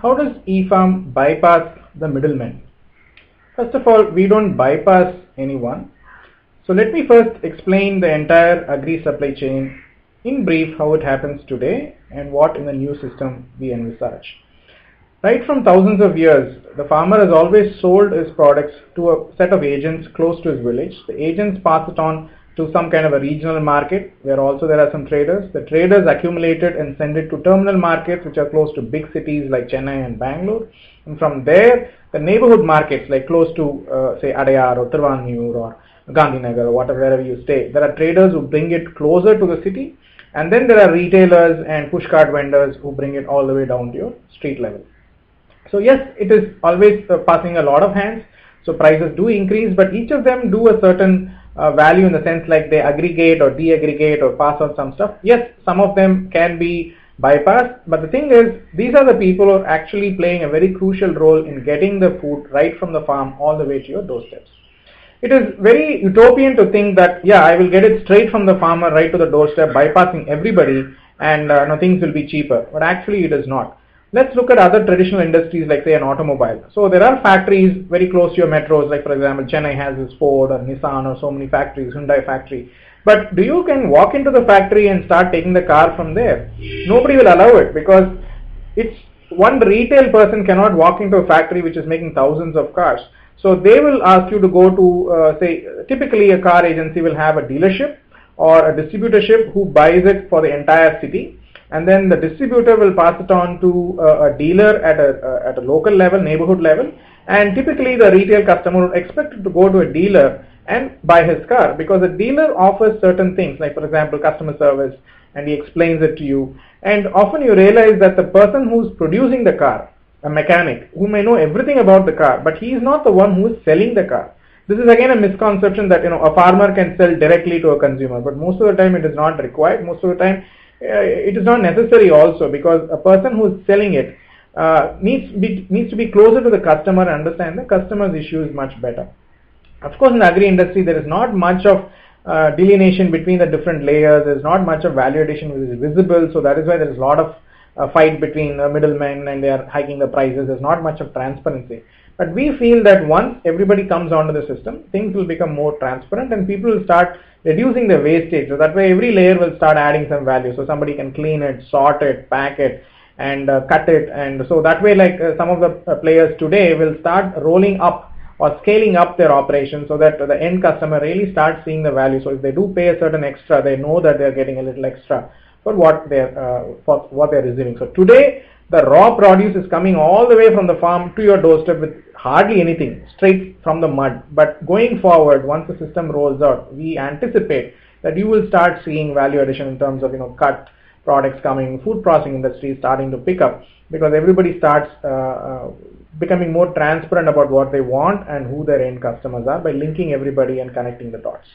How does eFarm bypass the middlemen? First of all, we don't bypass anyone. So let me first explain the entire agri supply chain in brief, how it happens today and what in the new system we envisage. Right from thousands of years, the farmer has always sold his products to a set of agents close to his village. The agents pass it on to some kind of a regional market where also there are some traders. The traders accumulate it and send it to terminal markets which are close to big cities like Chennai and Bangalore. And from there, the neighborhood markets like close to say Adayar or Tiruvannur or Gandhinagar or whatever, wherever you stay, there are traders who bring it closer to the city, and then there are retailers and pushcart vendors who bring it all the way down to your street level. So yes, it is always passing a lot of hands, so prices do increase, but each of them do a certain value in the sense like they aggregate or de-aggregate or pass on some stuff. Yes, some of them can be bypassed, but the thing is, these are the people who are actually playing a very crucial role in getting the food right from the farm all the way to your doorsteps. It is very utopian to think that, yeah, I will get it straight from the farmer right to the doorstep, bypassing everybody, and things will be cheaper. But actually, it is not. Let's look at other traditional industries like, say, an automobile. So there are factories very close to your metros, like for example, Chennai has this Ford or Nissan or so many factories, Hyundai factory. But you can walk into the factory and start taking the car from there? Nobody will allow it, because it's one retail person cannot walk into a factory which is making thousands of cars. So they will ask you to go to, say, typically a car agency will have a dealership or a distributorship who buys it for the entire city, and then the distributor will pass it on to a dealer at a local level, neighborhood level, and typically the retail customer would expect to go to a dealer and buy his car, because the dealer offers certain things like, for example, customer service, and he explains it to you, and often you realize that the person who's producing the car, a mechanic who may know everything about the car, but he is not the one who is selling the car. This is again a misconception that a farmer can sell directly to a consumer, but most of the time it is not required. Most of the time it is not necessary also, because a person who is selling it needs to be closer to the customer and understand the customer's issues much better. Of course, in the agri industry there is not much of delineation between the different layers. There is not much of value addition which is visible, so that is why there is a lot of fight between middlemen and they are hiking the prices. There's not much of transparency. But we feel that once everybody comes onto the system, things will become more transparent and people will start reducing the wastage. So that way every layer will start adding some value. So somebody can clean it, sort it, pack it, and cut it. And so that way, like some of the players today will start rolling up or scaling up their operation, so that the end customer really starts seeing the value. So if they do pay a certain extra, they know that they're getting a little extra for what they're receiving. So today the raw produce is coming all the way from the farm to your doorstep with hardly anything, straight from the mud. But going forward, once the system rolls out, we anticipate that you will start seeing value addition in terms of cut products coming, food processing industry starting to pick up, because everybody starts becoming more transparent about what they want and who their end customers are by linking everybody and connecting the dots.